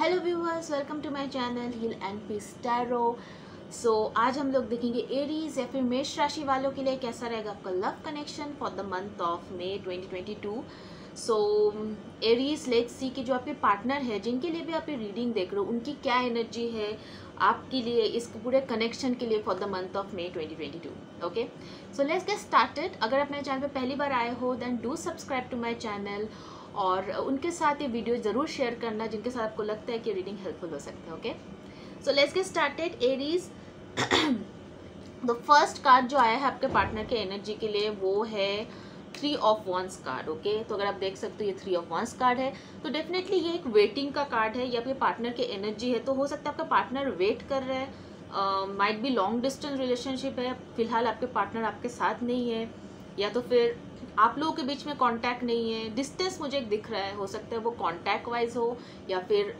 Hello viewers, welcome to my channel heal and peace tarot. So आज हम लोग देखेंगे एरीज या फिर मेष राशि वालों के लिए कैसा रहेगा आपका love connection for the month of May 2022। So Aries, let's see कि जो आपके पार्टनर है जिनके लिए भी आप ये रीडिंग देख रहे हो उनकी क्या एनर्जी है आपके लिए इस पूरे कनेक्शन के लिए for the month of May 2022। Okay, so let's get started. अगर आप मेरे चैनल पे पहली बार आए हो then do subscribe to my channel और उनके साथ ये वीडियो ज़रूर शेयर करना जिनके साथ आपको लगता है कि रीडिंग हेल्पफुल हो सकता है। Okay, so let's get started. Aries, the first card जो आया है आपके पार्टनर के एनर्जी के लिए वो है 3 ऑफ वंस कार्ड। ओके, तो अगर आप देख सकते हो ये 3 ऑफ वंस कार्ड है तो डेफिनेटली ये एक वेटिंग का कार्ड है या फिर पार्टनर के एनर्जी है। तो हो सकता है आपका पार्टनर वेट कर रहा है, might be long distance relationship है, फिलहाल आपके पार्टनर आपके साथ नहीं है, या तो फिर आप लोगों के बीच में कांटेक्ट नहीं है। डिस्टेंस मुझे एक दिख रहा है, हो सकता है वो कांटेक्ट वाइज हो या फिर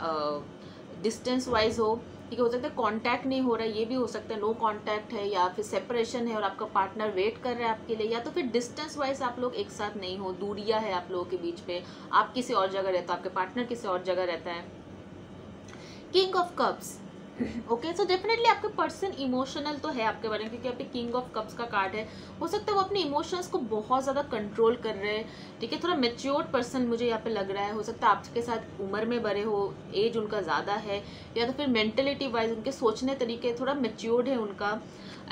डिस्टेंस वाइज हो। ठीक है, हो सकता है कांटेक्ट नहीं हो रहा है, ये भी हो सकता है नो कांटेक्ट है, या फिर सेपरेशन है और आपका पार्टनर वेट कर रहा है आपके लिए, या तो फिर डिस्टेंस वाइज आप लोग एक साथ नहीं हो, दूरियां है आप लोगों के बीच में, आप किसी और जगह रहते हो, आपके पार्टनर किसी और जगह रहता है। King of cups. Okay, so definitely आपका पर्सन इमोशनल तो है आपके बारे में, क्योंकि आपके किंग ऑफ कप्स का कार्ड है। हो सकता है वो अपने इमोशंस को बहुत ज़्यादा कंट्रोल कर रहे हैं। ठीक है, थोड़ा मेच्योर्ड पर्सन मुझे यहाँ पे लग रहा है। हो सकता है आपके साथ उम्र में बड़े हो, एज उनका ज़्यादा है, या तो फिर मेंटलिटी वाइज उनके सोचने तरीके थोड़ा मेच्योर्ड है उनका।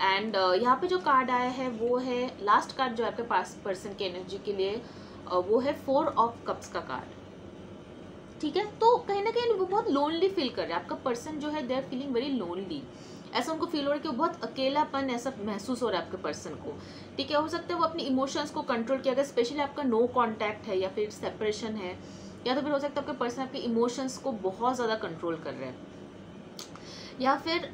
एंड यहाँ पे जो कार्ड आया है वो है लास्ट कार्ड जो आपके पास पर्सन की एनर्जी के लिए, वो है 4 ऑफ कप्स का कार्ड। ठीक है, तो कहीं ना कहीं वो बहुत लोनली फील कर रहे हैं। आपका पर्सन जो है they are feeling very lonely, ऐसा उनको फील हो रहा है कि वो बहुत अकेलापन ऐसा महसूस हो रहा है आपके पर्सन को। ठीक है, हो सकता है वो अपनी इमोशंस को कंट्रोल किया, अगर स्पेशली आपका नो कांटेक्ट है या फिर सेपरेशन है, या तो फिर हो सकता है आपके पर्सन आपके इमोशंस को बहुत ज़्यादा कंट्रोल कर रहे हैं, या फिर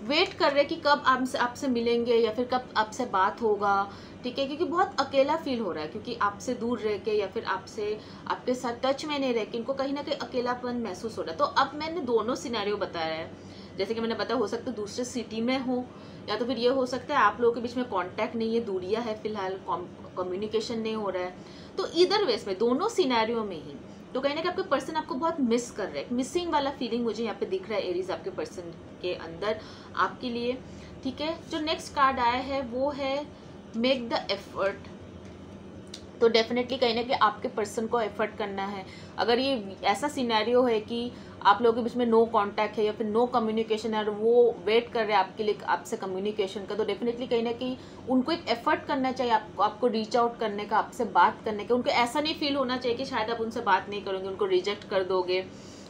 वेट कर रहे हैं कि कब आपसे मिलेंगे या फिर कब आपसे बात होगा। ठीक है, क्योंकि बहुत अकेला फील हो रहा है, क्योंकि आपसे दूर रह के या फिर आपके साथ टच में नहीं रह के इनको कहीं ना कहीं अकेलापन महसूस हो रहा है। तो अब मैंने दोनों सिनेरियो बताया है, जैसे कि मैंने बताया हो सकता है दूसरे सिटी में हो, या तो फिर ये हो सकता है आप लोगों के बीच में कॉन्टैक्ट नहीं है, दूरियां है, फिलहाल कम्युनिकेशन नहीं हो रहा है। तो इधर वेज में दोनों सिनेरियो में ही तो कहीं ना कहीं आपके पर्सन आपको बहुत मिस कर रहे हैं, मिसिंग वाला फीलिंग मुझे यहाँ पे दिख रहा है एरीज आपके पर्सन के अंदर आपके लिए। ठीक है, जो नेक्स्ट कार्ड आया है वो है मेक द एफर्ट। तो डेफिनेटली कहीं ना कहीं आपके पर्सन को एफर्ट करना है। अगर ये ऐसा सिनेरियो है कि आप लोगों के बीच में नो कांटेक्ट है या फिर नो कम्युनिकेशन है और वो वेट कर रहे हैं आपके लिए आपसे कम्युनिकेशन का, तो डेफिनेटली कहीं ना कहीं उनको एक एफर्ट करना चाहिए आपको रीच आउट करने का, आपसे बात करने का। उनको ऐसा नहीं फील होना चाहिए कि शायद आप उनसे बात नहीं करोगे, उनको रिजेक्ट कर दोगे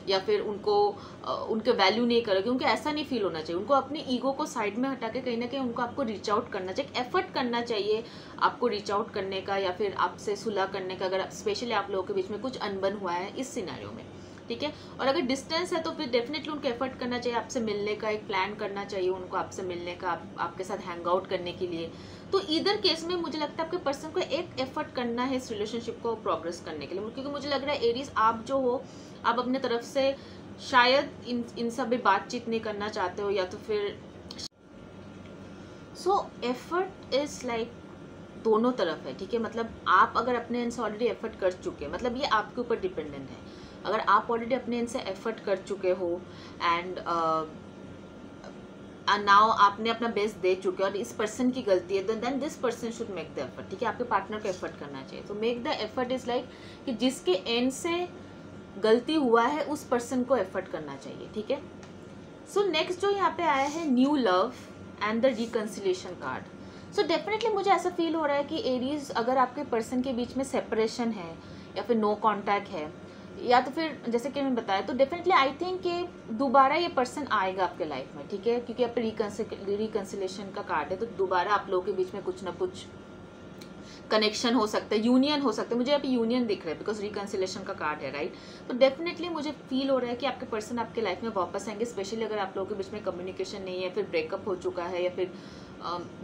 या फिर उनके वैल्यू नहीं करोगे। उनको ऐसा नहीं फील होना चाहिए, उनको अपनी ईगो को साइड में हटा के कहीं ना कहीं उनको आपको रीच आउट करना चाहिए, एफर्ट करना चाहिए आपको रीच आउट करने का या फिर आपसे सुलह करने का, अगर स्पेशली आप लोगों के बीच में कुछ अनबन हुआ है इस सिनेरियो में। ठीक है, और अगर डिस्टेंस है तो फिर डेफिनेटली उनको एफर्ट करना चाहिए आपसे मिलने का, एक प्लान करना चाहिए उनको आपसे मिलने का, आपके साथ हैंग आउट करने के लिए। तो इधर केस में मुझे लगता है आपके पर्सन को एक एफर्ट करना है इस रिलेशनशिप को प्रोग्रेस करने के लिए, क्योंकि मुझे लग रहा है एरीज आप जो हो, आप अपने तरफ से शायद इन सब भी बातचीत नहीं करना चाहते हो, या तो फिर सो एफर्ट इज लाइक दोनों तरफ है। ठीक है, मतलब आप अगर अपने एंड से ऑलरेडी एफर्ट कर चुके हैं, मतलब ये आपके ऊपर डिपेंडेंट है। अगर आप ऑलरेडी अपने एंड से एफर्ट कर चुके हो एंड नाउ आपने अपना बेस्ट दे चुके हो और इस पर्सन की गलती है, then this person should make the effort. ठीक है, आपके पार्टनर को एफर्ट करना चाहिए। तो make the effort is like कि जिसके एंड से गलती हुआ है उस पर्सन को एफर्ट करना चाहिए। ठीक है, सो नेक्स्ट जो यहाँ पे आया है new love and the reconciliation card. So definitely मुझे ऐसा फील हो रहा है कि एरीज अगर आपके पर्सन के बीच में सेपरेशन है या फिर नो कांटेक्ट है, या तो फिर जैसे कि मैं बताया, तो डेफिनेटली आई थिंक कि दोबारा ये पर्सन आएगा आपके लाइफ में। ठीक है, क्योंकि आप रिकंसिलिएशन का कार्ड है, तो दोबारा आप लोगों के बीच में कुछ ना कुछ कनेक्शन हो सकता है, यूनियन हो सकता है। मुझे यहाँ पे यूनियन दिख रहा है बिकॉज रिकंसिलेशन का कार्ड है, राइट। तो डेफिनेटली मुझे फील हो रहा है कि आपके पर्सन आपके लाइफ में वापस आएंगे, स्पेशली अगर आप लोगों के बीच में कम्युनिकेशन नहीं है, फिर ब्रेकअप हो चुका है या फिर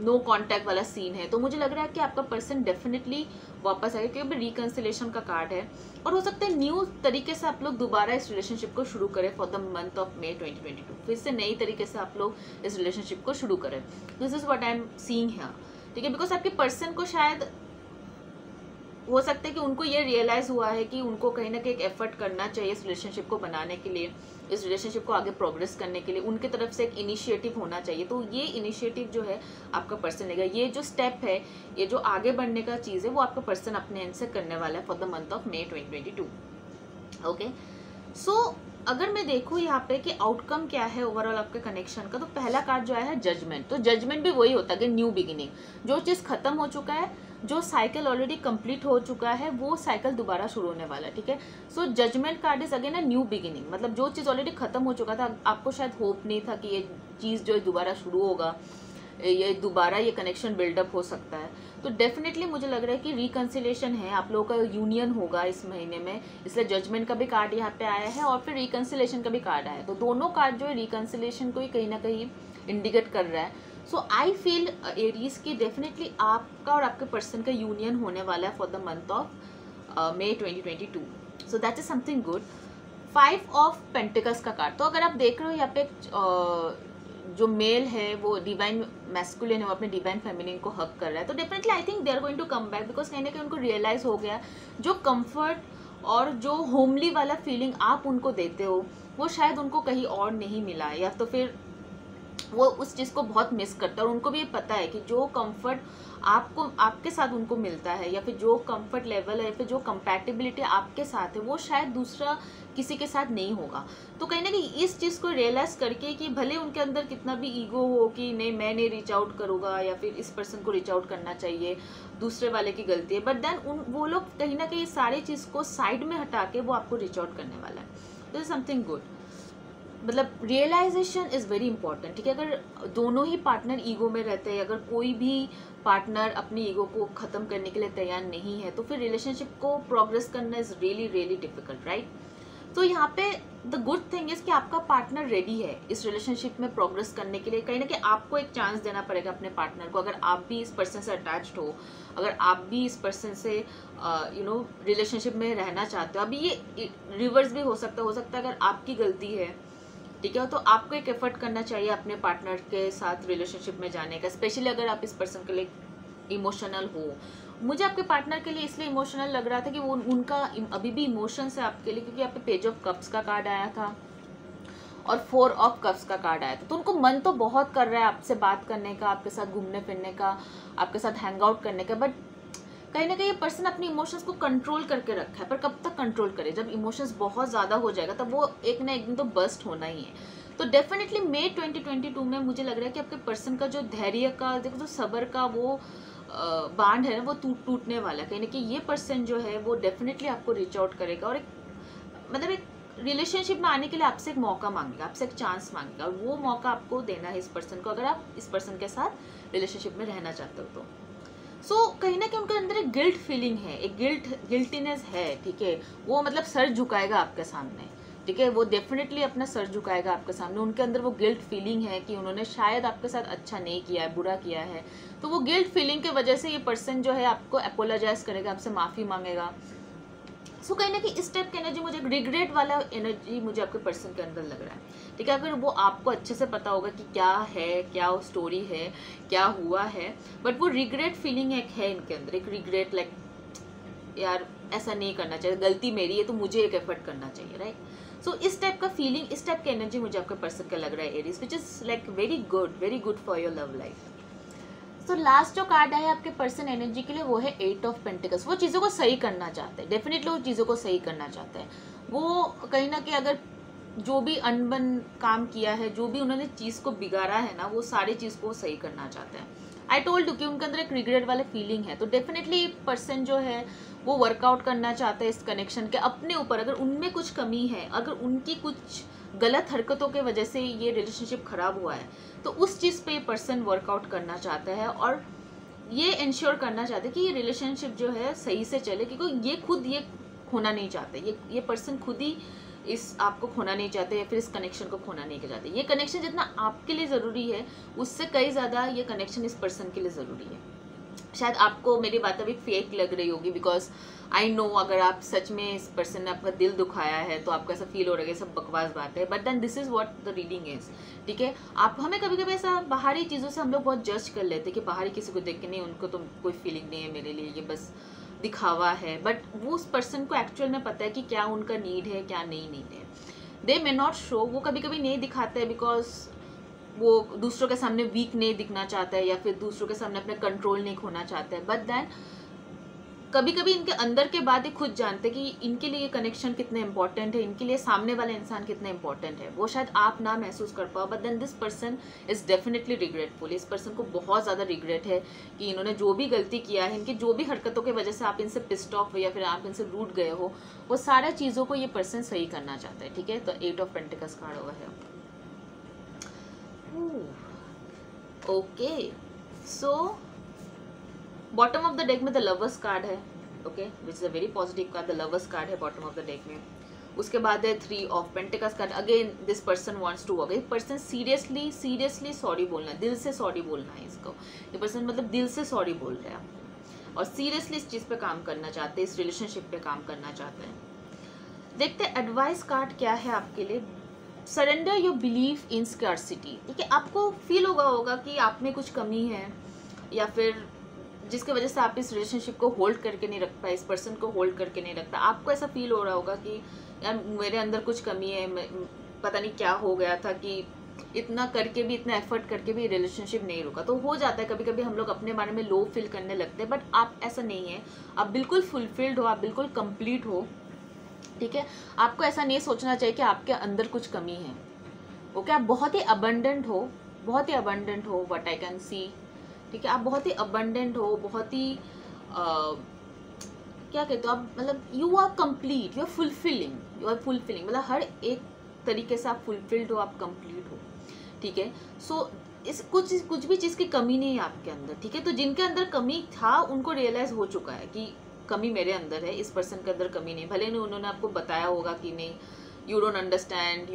नो कांटेक्ट वाला सीन है, तो मुझे लग रहा है कि आपका पर्सन डेफिनेटली वापस आएगा, क्योंकि रिकंसिलेशन का कार्ड है। और हो सकता है न्यू तरीके से आप लोग दोबारा इस रिलेशनशिप को शुरू करें for the month of May 2022। फिर से नई तरीके से आप लोग इस रिलेशनशिप को शुरू करें। This is what I am seeing here. ठीक है, बिकॉज आपके पर्सन को शायद हो सकता है कि उनको ये रियलाइज़ हुआ है कि उनको कहीं ना कहीं एक एफर्ट करना चाहिए इस रिलेशनशिप को बनाने के लिए, इस रिलेशनशिप को आगे प्रोग्रेस करने के लिए उनकी तरफ से एक इनिशिएटिव होना चाहिए। तो ये इनिशिएटिव जो है आपका पर्सन लेगा, ये जो स्टेप है, ये जो आगे बढ़ने का चीज़ है वो आपका पर्सन अपने एंड से करने वाला है for the month of May 2022। Okay, so अगर मैं देखूँ यहाँ पे कि आउटकम क्या है ओवरऑल आपके कनेक्शन का, तो पहला कार्ड जो आया है जजमेंट। तो जजमेंट भी वही होता है कि न्यू बिगिनिंग, जो चीज़ खत्म हो चुका है, जो साइकिल ऑलरेडी कंप्लीट हो चुका है, वो साइकिल दोबारा शुरू होने वाला है। ठीक है, so judgement card is again a new beginning, मतलब जो चीज़ ऑलरेडी खत्म हो चुका था, आपको शायद होप नहीं था कि ये चीज़ जो है दोबारा शुरू होगा, ये दोबारा ये कनेक्शन बिल्डअप हो सकता है। तो डेफिनेटली मुझे लग रहा है कि रिकन्सिलेशन है, आप लोगों का यूनियन होगा इस महीने में, इसलिए जजमेंट का भी कार्ड यहाँ पे आया है और फिर रिकन्सिलेशन का भी कार्ड आया है। तो दोनों कार्ड जो है रिकन्सिलेशन को ही कहीं ना कहीं इंडिकेट कर रहा है। सो आई फील एरीज की डेफिनेटली आपका और आपके पर्सन का यूनियन होने वाला है for the month of May 2022। So that is something good. 5 of pentacles का कार्ड, तो अगर आप देख रहे हो यहाँ पे जो मेल है वो डिवाइन मैस्कुलिन है, वो अपने डिवाइन फेमिनिन को हक कर रहा है, तो definitely I think they are going to come back, because कहीं ना कहीं उनको रियलाइज हो गया जो कंफर्ट और जो होमली वाला फीलिंग आप उनको देते हो वो शायद उनको कहीं और नहीं मिला है, या तो फिर वो उस चीज़ को बहुत मिस करता है। और उनको भी ये पता है कि जो कंफर्ट आपको आपके साथ उनको मिलता है, या फिर जो कंफर्ट लेवल है, या फिर जो कंपैटिबिलिटी आपके साथ है, वो शायद दूसरा किसी के साथ नहीं होगा। तो कहीं ना कहीं इस चीज़ को रियलाइज़ करके कि भले उनके अंदर कितना भी ईगो हो कि नहीं मैं नहीं रीच आउट करूँगा, या फिर इस पर्सन को रीच आउट करना चाहिए, दूसरे वाले की गलती है, बट देन वो लोग कहीं ना कहीं सारी चीज़ को साइड में हटा के वो आपको रीच आउट करने वाला है। दिस इज समथिंग गुड, मतलब रियलाइजेशन इज़ वेरी इंपॉर्टेंट। ठीक है, अगर दोनों ही पार्टनर ईगो में रहते हैं, अगर कोई भी पार्टनर अपनी ईगो को ख़त्म करने के लिए तैयार नहीं है, तो फिर रिलेशनशिप को प्रोग्रेस करना is really really difficult, right. तो यहाँ पे द गुड थिंग इज़ कि आपका पार्टनर रेडी है इस रिलेशनशिप में प्रोग्रेस करने के लिए। कहीं ना कहीं आपको एक चांस देना पड़ेगा अपने पार्टनर को, अगर आप भी इस पर्सन से अटैच्ड हो, अगर आप भी इस पर्सन से रिलेशनशिप में रहना चाहते हो। अभी ये रिवर्स भी हो सकता है अगर आपकी गलती है, ठीक है, तो आपको एक एफर्ट करना चाहिए अपने पार्टनर के साथ रिलेशनशिप में जाने का, स्पेशली अगर आप इस पर्सन के लिए इमोशनल हो। मुझे आपके पार्टनर के लिए इसलिए इमोशनल लग रहा था कि वो उनका अभी भी इमोशंस है आपके लिए, क्योंकि आपके पेज ऑफ कप्स का कार्ड आया था और 4 ऑफ कप्स का कार्ड आया था। तो उनको मन तो बहुत कर रहा है आपसे बात करने का, आपके साथ घूमने फिरने का, आपके साथ हैंग आउट करने का, बट कहीं ना कहीं ये पर्सन अपने इमोशंस को कंट्रोल करके रखा है। पर कब तक कंट्रोल करे, जब इमोशंस बहुत ज़्यादा हो जाएगा तब वो एक ना एक दिन तो बस्ट होना ही है। तो डेफिनेटली मई 2022 में मुझे लग रहा है कि आपके पर्सन का जो धैर्य का, देखो जो सब्र का वो बांध है ना, वो टूटने वाला है। कहीं ना कहीं ये पर्सन जो है वो डेफिनेटली आपको रीच आउट करेगा और एक रिलेशनशिप में आने के लिए आपसे एक मौका मांगेगा, आपसे एक चांस मांगेगा, और वो मौका आपको देना है इस पर्सन को, अगर आप इस पर्सन के साथ रिलेशनशिप में रहना चाहते हो तो। सो कहीं ना कहीं उनके अंदर एक गिल्ट फीलिंग है, एक गिल्टीनेस है। ठीक है, वो मतलब सर झुकाएगा आपके सामने, ठीक है, वो डेफिनेटली अपना सर झुकाएगा आपके सामने। उनके अंदर वो गिल्ट फीलिंग है कि उन्होंने शायद आपके साथ अच्छा नहीं किया है, बुरा किया है। तो वो गिल्ट फीलिंग की वजह से ये पर्सन जो है आपको अपोलोजाइज करेगा, आपसे माफ़ी मांगेगा। सो कहीं ना कहीं इस टाइप की एनर्जी, मुझे रिग्रेट वाला एनर्जी मुझे आपके पर्सन के अंदर लग रहा है। ठीक है, अगर वो आपको अच्छे से पता होगा कि क्या है, क्या स्टोरी है, क्या हुआ है, बट वो रिग्रेट फीलिंग एक है इनके अंदर, एक रिग्रेट लाइक यार ऐसा नहीं करना चाहिए, गलती मेरी है तो मुझे एक एफर्ट करना चाहिए, राइट। सो इस टाइप का फीलिंग, इस टाइप की एनर्जी मुझे आपके पर्सन का लग रहा है Aries, which is like very good for your love life. तो लास्ट जो कार्ड है आपके पर्सन एनर्जी के लिए वो है 8 ऑफ पेंटिकल्स। वो चीज़ों को सही करना चाहते हैं, डेफिनेटली वो चीज़ों को सही करना चाहते हैं। वो कहीं ना कहीं अगर जो भी अनबन काम किया है, जो भी उन्होंने चीज़ को बिगाड़ा है ना, वो सारी चीज़ को सही करना चाहते हैं। आई टोल्ड यू कि उनके अंदर एक रिग्रेट वाले फीलिंग है। तो डेफिनेटली पर्सन जो है वो वर्कआउट करना चाहते हैं इस कनेक्शन के अपने ऊपर। अगर उनमें कुछ कमी है, अगर उनकी कुछ गलत हरकतों के वजह से ये रिलेशनशिप खराब हुआ है, तो उस चीज़ पे पर्सन वर्कआउट करना चाहता है और ये इंश्योर करना चाहते हैं कि ये रिलेशनशिप जो है सही से चले, क्योंकि ये खुद ये खोना नहीं चाहते। ये पर्सन खुद ही इस आपको खोना नहीं चाहते, या फिर इस कनेक्शन को खोना नहीं चाहते। ये कनेक्शन जितना आपके लिए ज़रूरी है उससे कई ज़्यादा ये कनेक्शन इस पर्सन के लिए ज़रूरी है। शायद आपको मेरी बात अभी फेक लग रही होगी, बिकॉज आई नो अगर आप सच में इस पर्सन ने आपका दिल दुखाया है तो आपको ऐसा फील हो रहा है सब बकवास बात है, but then this is what the reading is. ठीक है, आप हमें कभी कभी ऐसा बाहरी चीज़ों से हम लोग बहुत जज कर लेते हैं कि बाहरी किसी को देख के नहीं, उनको तो कोई फीलिंग नहीं है मेरे लिए, ये बस दिखावा है, बट वो उस पर्सन को एक्चुअल में पता है कि क्या उनका नीड है, क्या नहीं नीड है. दे मे नॉट शो, वो कभी कभी नहीं दिखाते हैं बिकॉज वो दूसरों के सामने वीक नहीं दिखना चाहता है या फिर दूसरों के सामने अपने कंट्रोल नहीं खोना चाहता है. बट देन कभी कभी इनके अंदर के बाद ही खुद जानते कि इनके लिए कनेक्शन कितने इंपॉर्टेंट है, इनके लिए सामने वाला इंसान कितना इंपॉर्टेंट है. वो शायद आप ना महसूस कर पाओ, but then this person is definitely regretful. इस पर्सन को बहुत ज़्यादा रिग्रेट है कि इन्होंने जो भी गलती किया है, इनकी जो भी हरकतों की वजह से आप इनसे पिस्ड ऑफ या फिर आप इनसे रूठ गए हो, वो सारा चीज़ों को ये पर्सन सही करना चाहता है. ठीक है, तो 8 ऑफ पेंटिकल्स कार्ड हुआ है. Okay, so bottom of the deck में द लवर्स कार्ड है. Okay, which is a very positive card. The lovers card है बॉटम ऑफ द डेक में. उसके बाद है 3 of pentacles card. Again this person wants to work. ये person seriously sorry बोलना है, दिल से सॉरी बोलना है इसको. ये पर्सन मतलब दिल से सॉरी बोल रहा है और सीरियसली इस चीज़ पे काम करना चाहते हैं, इस रिलेशनशिप पे काम करना चाहते हैं. देखते हैं एडवाइस कार्ड क्या है आपके लिए. Surrender your belief in scarcity. ठीक है, आपको फील होगा कि आप में कुछ कमी है या फिर जिसकी वजह से आप इस रिलेशनशिप को होल्ड करके नहीं रख पाए, इस पर्सन को होल्ड करके नहीं रखता. आपको ऐसा फील हो रहा होगा कि यार मेरे अंदर कुछ कमी है, पता नहीं क्या हो गया था कि इतना करके भी, इतना एफर्ट करके भी रिलेशनशिप नहीं रुका. तो हो जाता है कभी कभी हम लोग अपने बारे में लो फील करने लगते हैं, बट आप ऐसा नहीं है. आप बिल्कुल फुलफिल्ड हो, आप बिल्कुल कंप्लीट हो. ठीक है, आपको ऐसा नहीं सोचना चाहिए कि आपके अंदर कुछ कमी है. ओके, आप बहुत ही अबंडेंट हो, बहुत ही अबंडेंट हो, व्हाट आई कैन सी. ठीक है, आप बहुत ही अबंडेंट हो, बहुत ही क्या कहते हो आप, मतलब you are complete, you are fulfilling, मतलब हर एक तरीके से आप फुलफिल्ड हो, आप कंप्लीट हो. ठीक है, सो इस कुछ भी चीज़ की कमी नहीं है आपके अंदर. ठीक है, तो जिनके अंदर कमी था उनको रियलाइज हो चुका है कि कमी मेरे अंदर है, इस पर्सन के अंदर कमी नहीं. भले नहीं उन्होंने आपको बताया होगा कि नहीं, you don't understand,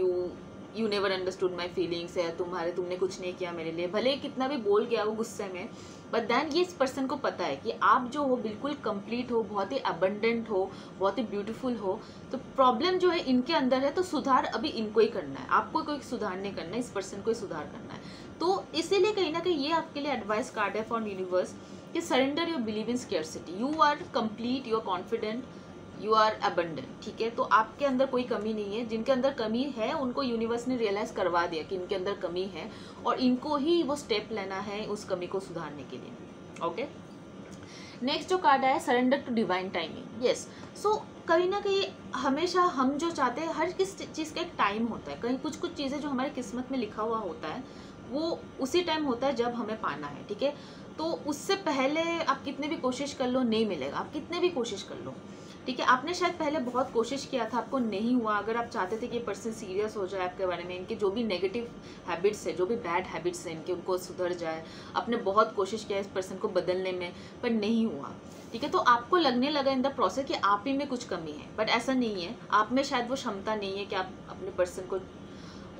you never understood my feelings है, तुमने कुछ नहीं किया मेरे लिए, भले कितना भी बोल गया वो गुस्से में, बट देन ये इस पर्सन को पता है कि आप जो हो बिल्कुल कंप्लीट हो, बहुत ही अबंडेंट हो, बहुत ही ब्यूटीफुल हो. तो प्रॉब्लम जो है इनके अंदर है, तो सुधार अभी इनको ही करना है, आपको कोई सुधार नहीं करना है, इस पर्सन को ही सुधार करना है. तो इसीलिए कहीं ना कहीं ये आपके लिए एडवाइस कार्ड है फॉर यूनिवर्स कि surrender your believe in scarcity. You are complete, you are confident, you are abundant. ठीक है, तो आपके अंदर कोई कमी नहीं है. जिनके अंदर कमी है उनको यूनिवर्स ने रियलाइज करवा दिया कि इनके अंदर कमी है और इनको ही वो स्टेप लेना है उस कमी को सुधारने के लिए. ओके, नेक्स्ट जो कार्ड है surrender to divine timing. Yes, so कहीं ना कहीं हमेशा हम जो चाहते हैं, हर किस चीज़ का एक टाइम होता है. कहीं कुछ चीज़ें जो हमारे किस्मत में लिखा हुआ होता है वो उसी टाइम होता है जब हमें पाना है. ठीक है, तो उससे पहले आप कितने भी कोशिश कर लो नहीं मिलेगा, आप कितने भी कोशिश कर लो. ठीक है, आपने शायद पहले बहुत कोशिश किया था, आपको नहीं हुआ. अगर आप चाहते थे कि ये पर्सन सीरियस हो जाए आपके बारे में, इनके जो भी नेगेटिव हैबिट्स है, जो भी बैड हैबिट्स हैं इनके, उनको सुधर जाए, आपने बहुत कोशिश किया इस पर्सन को बदलने में, पर नहीं हुआ. ठीक है, तो आपको लगने लगा इन द प्रोसेस कि आप ही में कुछ कमी है, बट ऐसा नहीं है. आप में शायद वो क्षमता नहीं है कि आप अपने पर्सन को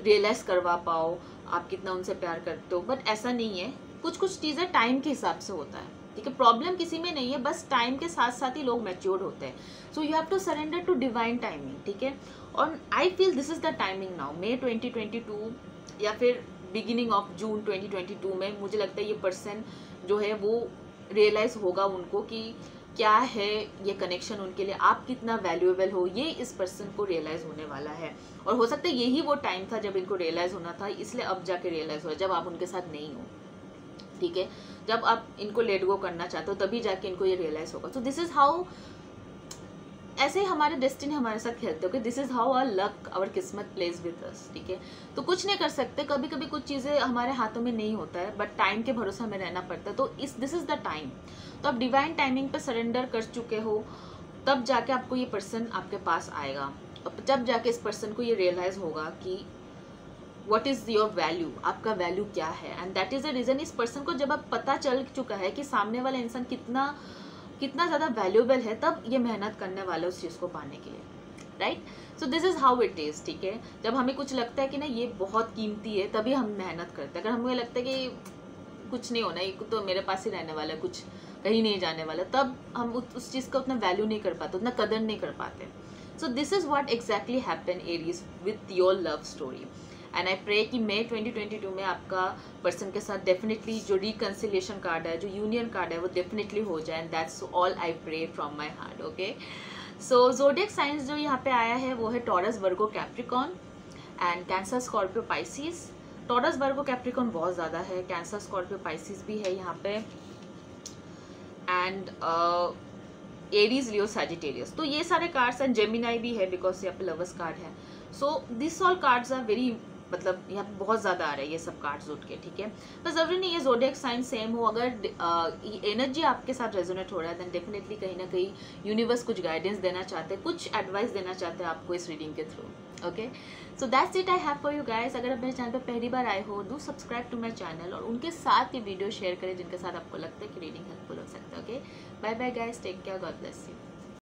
रियलाइज करवा पाओ आप कितना उनसे प्यार करते हो, बट ऐसा नहीं है. कुछ चीज़ें टाइम के हिसाब से होता है. ठीक है, प्रॉब्लम किसी में नहीं है, बस टाइम के साथ साथ ही लोग मैच्योर होते हैं. So you have to surrender to divine timing. ठीक है, और I feel this is the timing now. मई 2022 या फिर बिगिनिंग ऑफ जून 2022 में मुझे लगता है ये पर्सन जो है वो रियलाइज होगा उनको कि क्या है ये कनेक्शन उनके लिए, आप कितना वैल्यूएबल हो, ये इस पर्सन को रियलाइज होने वाला है. और हो सकता है यही वो टाइम था जब इनको रियलाइज होना था, इसलिए अब जाके रियलाइज हो, जब आप उनके साथ नहीं हो. ठीक है, जब आप इनको लेट गो करना चाहते हो तभी जाके इनको ये रियलाइज होगा. सो दिस इज हाउ, ऐसे ही हमारे डेस्टिनी हमारे साथ खेलते हो कि this is how our luck, our किस्मत प्लेज विद अस. ठीक है, तो कुछ नहीं कर सकते, कभी कभी कुछ चीज़ें हमारे हाथों में नहीं होता है, बट टाइम के भरोसा में रहना पड़ता है. तो दिस इज द टाइम. तो आप डिवाइन टाइमिंग पे सरेंडर कर चुके हो, तब जाके आपको ये पर्सन आपके पास आएगा, जब जाके इस पर्सन को ये रियलाइज होगा कि व्हाट इज़ योर वैल्यू, आपका वैल्यू क्या है. And that is the reason, इस पर्सन को जब आप पता चल चुका है कि सामने वाला इंसान कितना ज़्यादा वैल्यूएबल है, तब ये मेहनत करने वाला उस चीज़ को पाने के लिए. Right, so this is how it is. ठीक है, जब हमें कुछ लगता है कि ना ये बहुत कीमती है, तभी हम मेहनत करते हैं. अगर हमें लगता है कि कुछ नहीं होना, ये तो मेरे पास ही रहने वाला है, कुछ कहीं नहीं जाने वाला, तब हम उस चीज़ का उतना वैल्यू नहीं कर पाते, उतना कदर नहीं कर पाते. So this is what exactly happen arise with your love story. And I pray कि मई 2022 में आपका पर्सन के साथ डेफिनेटली जो रिकन्सिलिएशन कार्ड है, जो यूनियन कार्ड है, वो डेफिनेटली हो जाए, and that's all I pray from my heart. Okay, so zodiac science जो यहाँ पे आया है वो है Taurus, Virgo, Capricorn and Cancer, Scorpio, Pisces. Taurus, Virgo, Capricorn बहुत ज़्यादा है, कैंसर, स्कॉर्पियो, पाइसिस भी है यहाँ पे, एंड एरीज, लियो, सैजिटेरियस. तो ये सारे कार्ड्स हैं. जेमिनाई भी है बिकॉज यहाँ पे लवर्स कार्ड है. So this all cards are very, मतलब यहाँ पे बहुत ज़्यादा आ रहा है ये सब कार्ड्स उठ के. ठीक है, तो ज़रूरी नहीं है ज़ोडिएक साइन सेम हो. अगर एनर्जी आपके साथ रेजोनेट हो रहा है देन डेफिनेटली कहीं ना कहीं यूनिवर्स कुछ गाइडेंस देना चाहते हैं, कुछ एडवाइस देना चाहते हैं आपको इस रीडिंग के through. Okay, so that's it I have for you guys. अगर आप मेरे चैनल पर पहली बार आए हो, do subscribe to my channel और उनके साथ ये वीडियो शेयर करें जिनके साथ आपको लगता है कि रीडिंग हेल्पफुल हो सकता है. Okay, bye bye guys, take care, God bless you.